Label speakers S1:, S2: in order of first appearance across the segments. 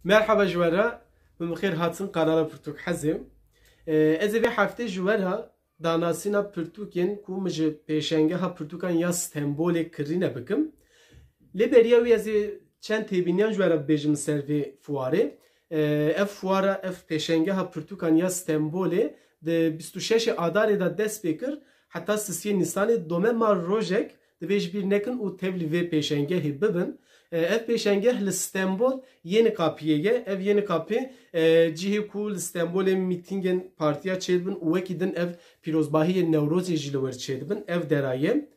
S1: Merhaba jwara, bimxir hatin kanala Pirtuk Hazim. Ez ê vê heftê ji we re danasîna Pirtûkên ku min ji pêşengeha Pirtûkan ya Stenbolê kirîne bikim. Lê beriya wî ez ê çend têbîniyan ji we re bibêjim ser vê fuarê. Ev fuara, ev pêşengeha Pirtûkan ya Stenbolê di 26 Adarê de dest pê kir, heta 3 Nîsanê domema rojek divê ji bîr nekin û tev li vê pêşengehê bibin. Ev pêşengeh li Stenbol yeni kapiyê ye. Ev yeni kapî cihê ku li Stenbolê mîtîngên partiya çêdibin û wekî din ev pîrozbahiyê Newrozê jî li wer çêdibin. Ev deraye.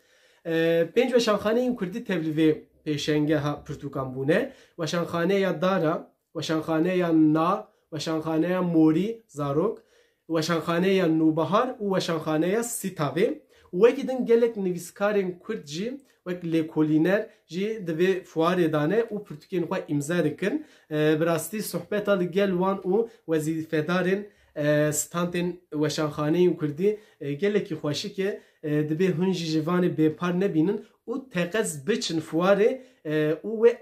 S1: Pênc weşanxaneyên Kurdî tev li vê pêşengeha Pirtûkan bûne. Weşanxaneya Dara, weşanxaneya Na, weşanxaneya Morî Zarok, weşanxaneya Nûbihar û weşanxaneya Sîtavê. Wekî din gelek nivîskarên Kurd jî wek lêkolîner jî di vê fuarê dane û pirtûkên xwe îmza dikin. Bi rastî sohbeta li gel wan û wezîfedarên standên weşanxaneyên Kurdî gelekî xweşik e. Dibe hûn jî ji vanê bêpar nebînin û teqez biçin fuarê û wê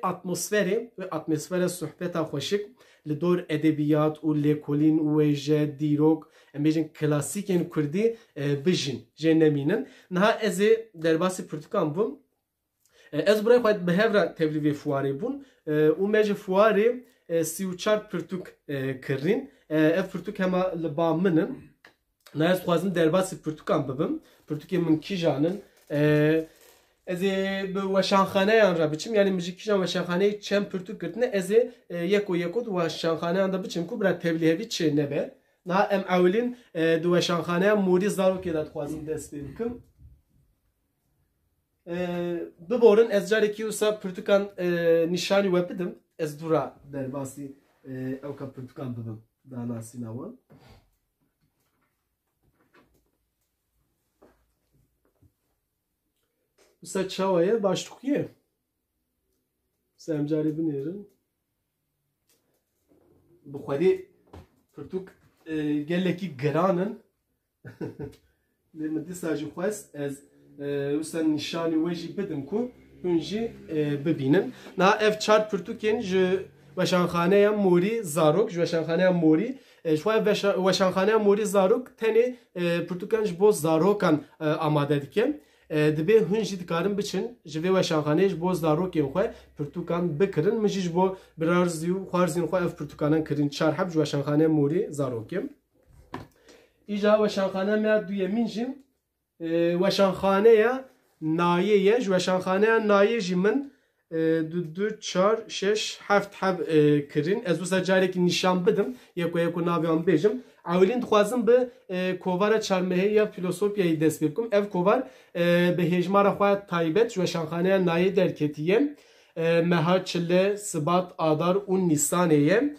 S1: atmosfera sohbeta xweşik li dor edebiyat û lêkolîn û wêje dîrok em bêjin klasîkên Kurdî bijîn jê nemînin. Niha ez ê derbasî Pirtûkan bûm. Ez birayê xwe bi hev re tevlî vê fuarê bûn û me ji fuarê 34 pirtûk kirîn. Ev pirtûk hema li ba min in. Niha ez dixwazim derbasî Pirtûkan bibim. Pirtûkên min kîjan in. Ez ê bi weşanxaneyan re biçim, yani min jî kîjan weşanxaneyê çend pirtûk girtine, ez ê yek weşanxaneyan da biçim ku bira tevlî hevî çê nebe. Niha em ewilîn di weşanxaneya Morî Zarokê de dixwazim dest pê bikim. Biborin ez carekî wisa Pirtûkan nîşanî we bidim. Ez dûra derbasî ewka Pirtûkan bibim danasîna wan. Wisa çawa ye başlûkiye. Wisa em carê binêrin. Bi xwedê Pirtûk gelekî giran in. Lê min dîsa jî xwest ez wisa nîşanî wê jî bidim ku hûn jî bibînin. Niha ev çar pirtûkên ji weşanxaneya Morî Zarok, ji weşanxaneya Morî, ji weşanxaneya Morî Zarok tenê pirtûkan ji bo zarokan amade dike. Dibe hûn jî dikarin biçin ji vê weşanxaneyê ji bo zarokên xwe pirtûkan bikirin. Min jî ji bo birarzî û xwarzîn xwe ev pirtûkanan kirin çar heb ji weşanxaneya Morî Zarokê. Îja weşanxaneya me ya duyemîn jî weşanxaneya Nayê ye. Ji weşanxaneya Nayê jî min 2, 4, 6, 7 heb kirin. Ez wisa carekî nîşan bidim. Yeko navê wan bêjim. Ewilîn dixwazim bi kovara çarmehê ya filosofyayê dest pê bikim. Ev kovar bi hêjmara xwe taybet ji weşanxaneya Nayê derketiye. Meha Çile, Sibat, Adar û Nîsanê ye.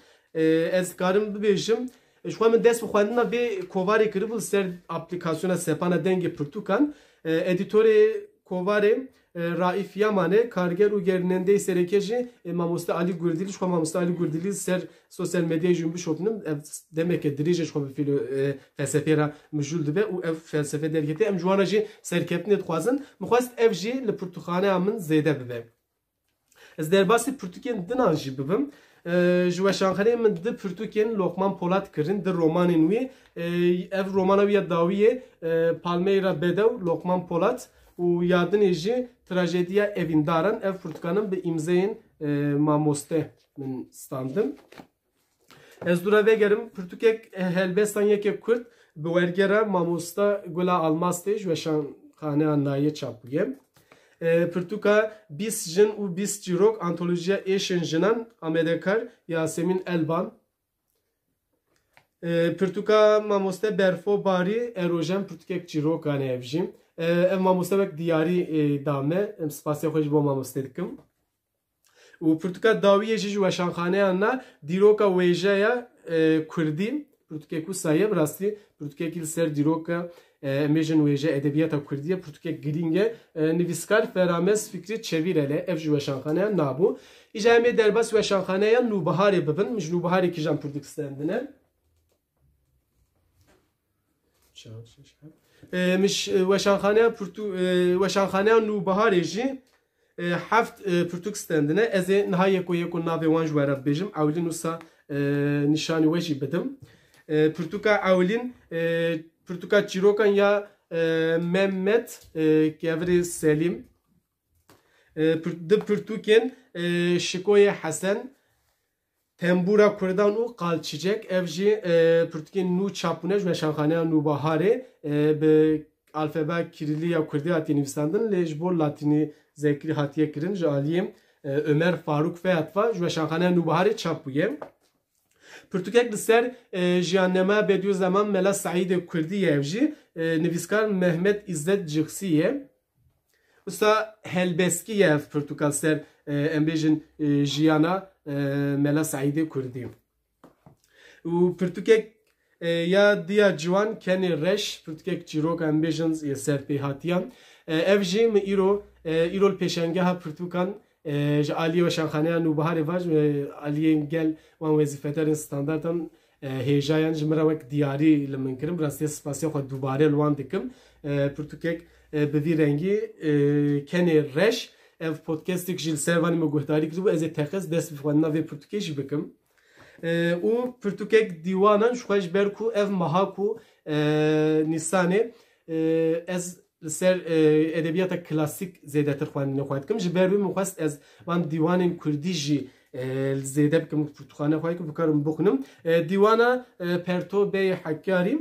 S1: Ez dikarim bibêjim ji xwe min dest bi xwendina vê kovarê kiribû ser aplîkasyona sepana dengê Pirtûkan. Edîtorê kovarê Raif Yamanê, karger û gernendeyê sereke jî Mamoste Ali Gurdîlî, ji xwe Mamoste Ali Gurdîlî ser sosyal medyayê jî min bişopînim. Ev demek e dirêj ji xwe bi felsefeyê re mijûl dibe û ev felsefe derketê. Em ji wan re jî serkeftinê dixwazin. Min xwest ev jî li pirtûxaneya min zêde bibe. Ez derbasî pirtûkên dinan jî bibim. Ji weşanxaneyê min di pirtûkên Lokman Polat kirin, di romanên wî. Ev romana wî ya dawî ye Palmeyra Bedew, Lokman Polat û yadinê jî Trajediya Evîndaran. Ev pirtûkanin bi îmzeyên mamoste min standim. Ez dûra vegerim pirtûkek helbestan yekê Kurd bi wergera Mamosta Gula Almastê ji weşanxaneya Nayê çapbûye. Pirtûka 20 jin û 20 çîrok antolojiya êşên jinan Amedekar Yasemin Elban. Pirtûka Mamoste Berfo Barî Erojen pirtûkek çîrokan ev jî. Ev mamoste wek diyarî dame. Em spasiya xwe ji bo mamoste dikim. û pirtûka dawiyê jî ji weşanxaneya na dîroka wêje ya Kurdî pirtûkek wisa ye. Bi rastî pirtûkekî li ser dîroka em bêjin wêje edebiyata Kurdî ye. Pirtûkek girîng e. Nivîskar Feramez Fikrî Çevîrele ev ji weşanxaneya nabû. Îja em ê derbasî weşanxaneya Nûbiharê bibin. Min ji Nûbiharê kîjan pirtûk stendine. Weşanxaneya Nûbiharê jî heft pirtûk standine ez ê niha yeko navê wan ji we re bibêjim ewlîn wisa nîşanî we jî bidim. Pirtûka ewlîn pirtûka çîrokan ya Mehmet Kevrê Selim di pirtûkên Şikoyê Hesen Tembûra Kurdan û Qalçicek ev jî pirtûkên nû çapûne ji weşanxaneya Nûbaharê bi alfebe Kirîlî ya Kurdî hatiye nivîsandin lê ji bo latînî zekrî hatiye kirin ji aliyê Ömer Faruk Feyatva ji weşanxaneya Nûbaharê çap bûye. Pirtûkek li ser jiyanname Bediüzzeman Mela Saîdê Kurdî ye ev jî nivîskar Mehmet İzzet Cixsî ye. Usta helbeskî ye ev pirtûka ser em bêjin jiyana Mela Saîdê Kurdî. û pirtûkek ya diya ciwan Kenê Reş pirtûkek çîrok em bêjin ya serpê hatiyan ev jî min îro pêşengeha pirtûkan ji aliyê weşanxaneya Nûbaharê var aliyên gel wan wezîfedarên standardan hêjayan ji min re wek diyarî li min kirin bi rastî spasiya xwe dubare li wan dikim. Pirtûkek bi vî rengî Kenê Reş ev podcastek jî li ser wanî me guhdarî kiribû ez ê teqez dest bi xwendina vê pirtûkê jî bikim. û pirtûkek dîwanan ji xwe ji ber ku ev meha ku Nîsanê ez li ser edebiyata klasîk zêdetir xwendinê xwe dikim ji ber wî min xwest ez van dîwanên Kurdî jî zêde bikim pirtûkxane xwe bikarim bixwînim. Dîwana Perto Bey Hekkârî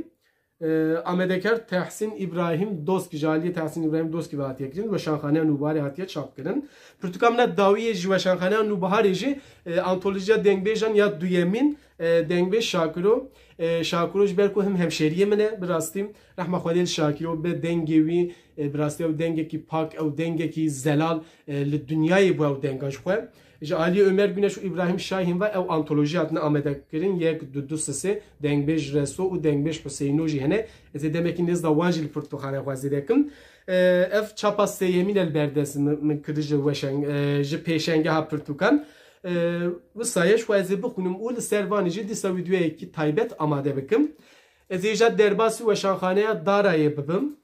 S1: Amedekar Tehsin İbrahim Doskî ji aliyê Tehsin İbrahim Doskî ve hatiye kirin weşanxaneya Nûbaharê hatiye çap kirin. Pirtûka min dawiyê ji weşanxaneya Nûbaharê jî antolojiya dengbêjan ya duyemîn dengbêj Şakiro Şakiro ji ber ku him hemşeriyê min e bi rastî rehma Xwedê li Şakiro be dengê wî bi rastî ew dengekî pak ew dengekî zelal li dunyayê bû ew denga ji xwe. Ji aliyê Ömer Güneş û İbrahim Şahin ve ew antoloji hatine amade kirin yek du sesê dengbêj Reso û dengbêj Huseyno jî hene ez ê demekî nêz da wan jî li pirtûkxane xwe zêde dikim. Ev çapa sêyemîn el berdest min kiri ji ji pêşengeha pirtûkan. Wisa xwe ez ê bixwînim û li ser vanî jî dîsa vîdyoyekî taybet amade bikim. Ez ê ja derbasî weşanxaneya Darayê bibim.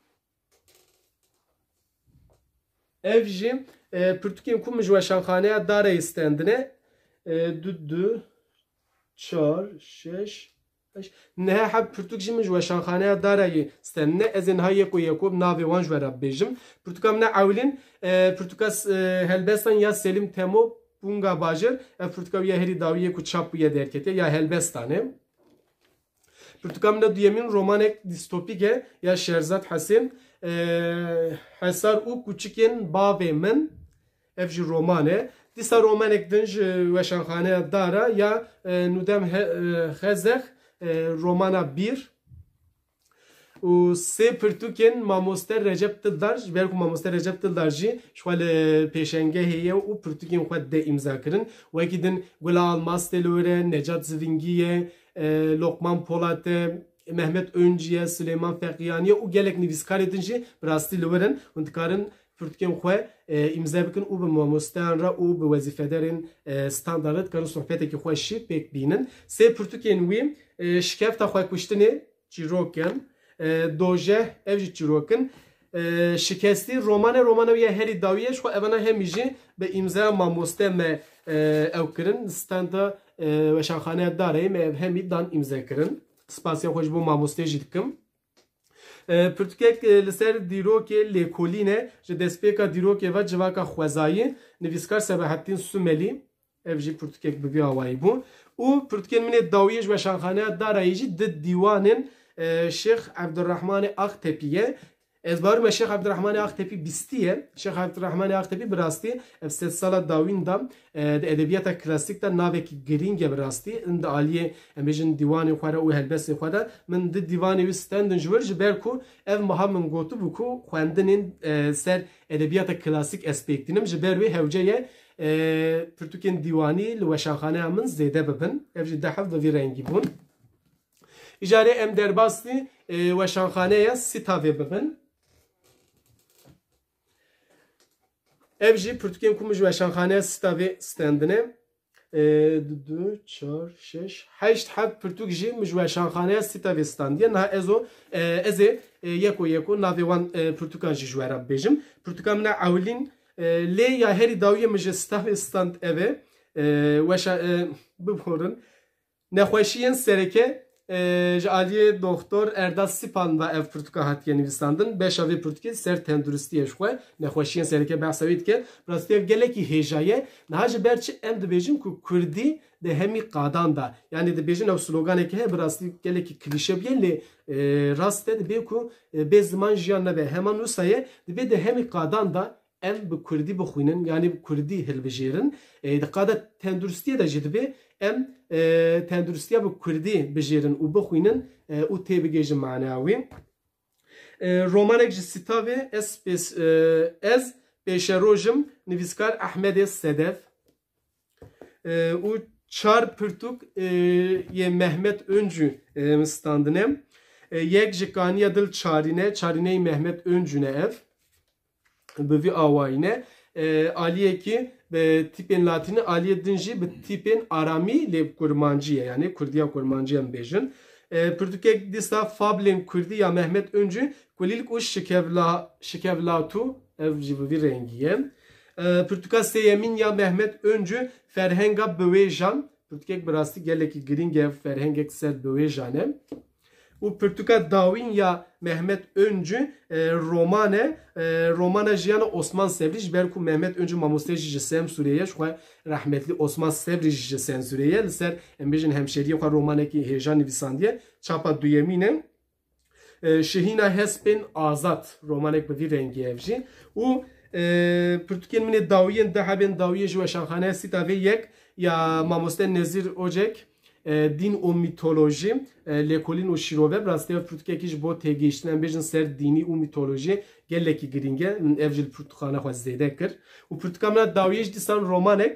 S1: Ev jî pirtûkên ku min ji weşanxaneya Darayê standine 2 4 6 5 niha heb pirtûk jî min ji weşanxaneya Darayê standine ez ê niha yeko navê wan ji we re bibêjim. Pirtûka min ewlîn pirtûka helbestan ya Selim Temo Bunga Bajir ev pirtûka ya herî dawiyê ku çap bûye derketiye ya helbestanê. Pirtûka min duyemin romanek distopîk e ya Şerzad Hesên Hesar û Kûçikên Bavê min ev jî roman e. Dîsa romanek din ji weşanxaneya Dara ya Nûdem Xezex romana 1 û sê pirtûkên Mamoste Recep Dildar ji ber ku Mamoste Recep Dildar jî ji xwe li pêşengehê ye û pirtûkên xwe de îmza kirin. Wekî din Gula Almas tê li wir e, Necat Zivingî ye, Lokman Polat e, Mehmet Öncü ye, Süleyman Feqiyani ye û gelek nivîskarê din jî bi rastî li wir in hûn dikarin pirtûkên xwe îmza bikin û bi mamosteyan re û bi wezîfedarên standard dikarin sohbetekî xwe jî pêk bînin. Sê pirtûkên wî şikefta xwe kuştinê çîroken Doje ev jî çîrokin şikestî romana wî herî dawiye xwe evana hemî jî bi îmzaya mamoste me ew kirin standa weşanxaneya Darayê me ev hemî dan îmza kirin. Spasiya xwe ji bo mamosteyê jî dikim. Pirtûkek li ser dîrokê lêkolîne ji destpêka dîrokê ve civaka xwezayî nivîskar Sebahettin Sümelî ev jî pirtûkek bi vî awayî bû û pirtûkên min ê dawiyê ji weşanxaneya Darayê jî di dîwanên Şeyh Abdurrahman Aqtepî ye. Ez barim me Şeyh Abdurrahman Aqtepî bîstî ye. Şeyh Abdurrahman Aqtepî bi rastî ev sed sala dawîn da di edebiyata klasîk de navekî girîng e bi rastî di aliyê em bêjin dîwanê xwe re û helbesê xwe de min di dîwanê wî standin ji wir ji ber ku ev meha min gotibû ku xwendinên ser edebiyata klasîk ez pêk dînim ji ber wê hewce ye pirtûkên dîwanî li weşanxaneya min zêde bibin. Ev jî dehev bi vî rengî bûn. İjare em derbastî weşanxaneya Sitavê bibin. Ev jî pirtûkên ku min ji weşanxaneya Sitavê standine 2 4 6 8 heb pirtûk jî min ji weşanxaneya Sitavê standiye. Niha ez ê yeko navê wan pirtûkan jî ji we re bibêjim. Pirtûka min e ewlîn لی یا هری داوی مجستاف استاند اوه وشا ببورن نخوشیین سرکه جالیه دکتر ارداز سیپان و اف پرتوکا هاتیه نویساندن بشاوی پرتوکی سر تندرستیه شوه نخوشیین سرکه بحثوید که براستیه گلکی هجایه نهاج برچه ام دبیجیم که کردی ده همی قادان دا یعنی دبیجین او سلوگانه که براستی گلکی کلیشه بیه لی راسته دبیه که به زمان جیان نبه heman نوسایه دبیه ده همی قادان دا ام به کردی بخوینن یعنی به کردی هلبجیرن دقیقه تندرستیه دا جدبه ام تندرستیه به کردی بجیرن و بخوینن و تیبگیجن معناوی رومانک جسیتاوی از پیشروجم نویسکار احمد صدف و چار پرتوک یه محمد Öncü standinem یک جکانیه دل چارینه محمد Öncü'ne ev بوی آوایینه آلیه که به تیپین لاتینی آلیه دنجی به تیپین آرامی لیب کرمانجیه یعنی کردیا کرمانجیه هم بیجن پرتوکek دیستا فابلین کردی یا محمد Öncü کلیلک او شکevlatو ev jibuvi rengiye پرتوکا سیمین یا محمد Öncü فرهنگا بویجان پرتوکek براستی geleki gringe فرهنگek سر بویجانه و پرتوکا داوین یا محمد Öncü romana jiyana Osman Sevri berku محمد Öncü mamostej jisem Suriye şu rahmetli Osman Sevri jisem Suriye ser embejin hemşeriye şu romaneki heyecan nivisandiye çapa duyemine şehina hespin azat romanek bir rengi evji u پرتوکین من داویین ده هبین داویه جو شانخانه سیتا و یک یا ماموسته نزیر اوجک دین و میتولوژی لکولین و شیروه براسته پرتوکه کیش با تگیشتن بیشتر سر دینی و میتولوژی گله کی گرینگه evcil پرتوخانه خواست زیده کرد و پرتوکامنا داویش دیسان رومانک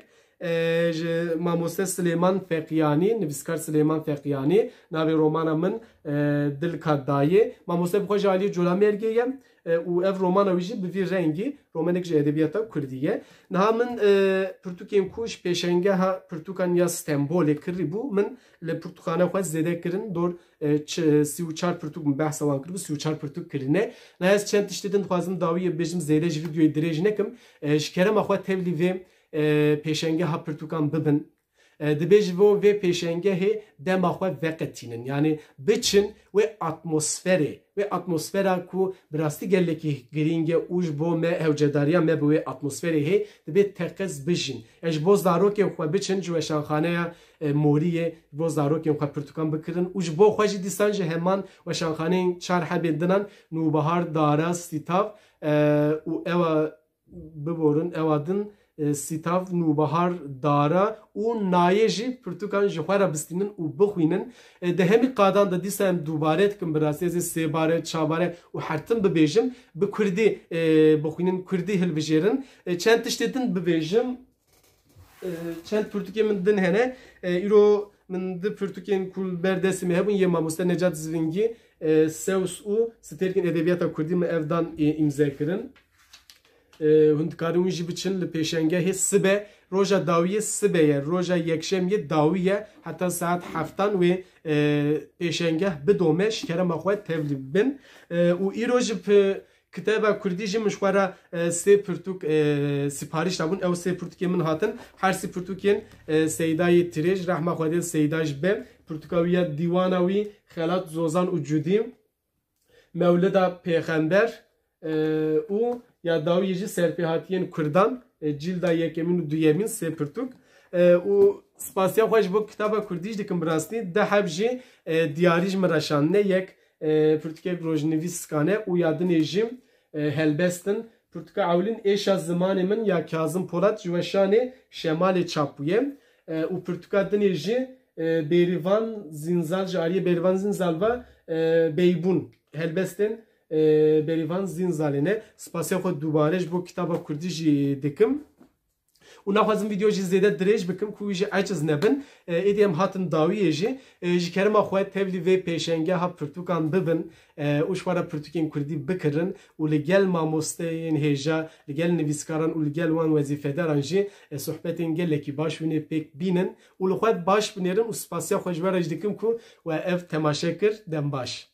S1: ماموسته سلیمان فقیانی نویسکار سلیمان فقیانی ناوی رومانا من دل کدایه ماموسته بخواه جالی جولا مرگیه و ev romana vijî bi vî rengî romanek ji edebiyata Kurdî niha min pirtûkên ku ji pêşengeha pirtûkan ya stembolê kirî bû min li pirtûxane xwe zêde kirin dor 34 pirtûk min behsa wan kir 34 pirtûk kirine niha ez çend tiştê din dixwazim dawiyê bêjim zêde ji vîdyoyê dirêj nekim ji kerema xwe tevlî vê pêşengeha pirtûkan bibin dibêj bo vê pêşengehê dema xwe veqetînin yani biçin ve atmosfera ku birastî gelekî giringe û ji bo me hewcedariya me bi wê atmosferê hê dibê teqez bijin ji bo zarokên xwe biçin ji weşanxaneya moriyê bo zarokên xwe pirtûkan bikirin û ji bo xwe jî dîsan ji heman weşanxaneyên çar hebên dinan nûbihar dara sîtav û ewa biborin ewa din sîtav nûbihar dara û nayê jî pirtûkan ji xwe re bistînin û bixwînin di hemî qadan de dîsa em dûbare dikim bi rastî ez ê sêbare çabare û hertim bibêjim bi Kurdî bixwînin Kurdî hilbijêrin çend tiştê din bibêjim çend pirtûkê min din hene îro min di pirtûkên ku berdestî me hebûn yê mamoste Necat Zvingî Sews û stêrkên edebiyata Kurdî min evdan îmze kirin هندکارون جی بچن لپیشنگه سبه روزا داویه سبه روزا یکشنبه داویه حتی ساعت هفتان و پیشنگه بدومه شکر مخواه تبلیغ بن و ای روز کتاب کردی جی مشوره سه پرتوک سپاریش دابون او سه پرتوکی من هاتن هر سه پرتوکین سیدای تریج رحمه خواهد سیداش بم پرتوکاویه دیوانوی خلات زوزان و جودیم مولد پیغمبر او ya dawiye serpihatiyen Kurdan cilda yekemin u duyemin sepirtuk u spasya xweş bo kitaba Kurdî dikim birastî de heb jî diyarî ji min reşanine yek pirtûkek rojnivîskane û ya dinê jî helbestin pirtûka ewlîn êşa zimanê min ya Kazım Polat ji weşanê şemalê çapbûye û pirtûka dinê jî Bêrîvan Zinzal ji aliyê Bêrîvan Zinzal ve Beybûn helbestin Berivan Zinzaline spasya xwe dubare ji bo kitaba Kurdî jî dikim û naxwazim video jî zêde dirêj bikim ku wî jî eciz nebin êdî em hatin dawiyê jî ji kerema xwe tevlî vê pêşengeha pirtûkan bibin û ji xwe re pirtûkên Kurdî bikirin û li gel mamosteyên hêja li gel nivîskaran û li gel wan wezîfedaran jî sohbetên gelekî baş wînê pêk bînin û li xwe baş binêrin û spasya xwe ji we re jî dikim ku we ev temaşe kir dem baş.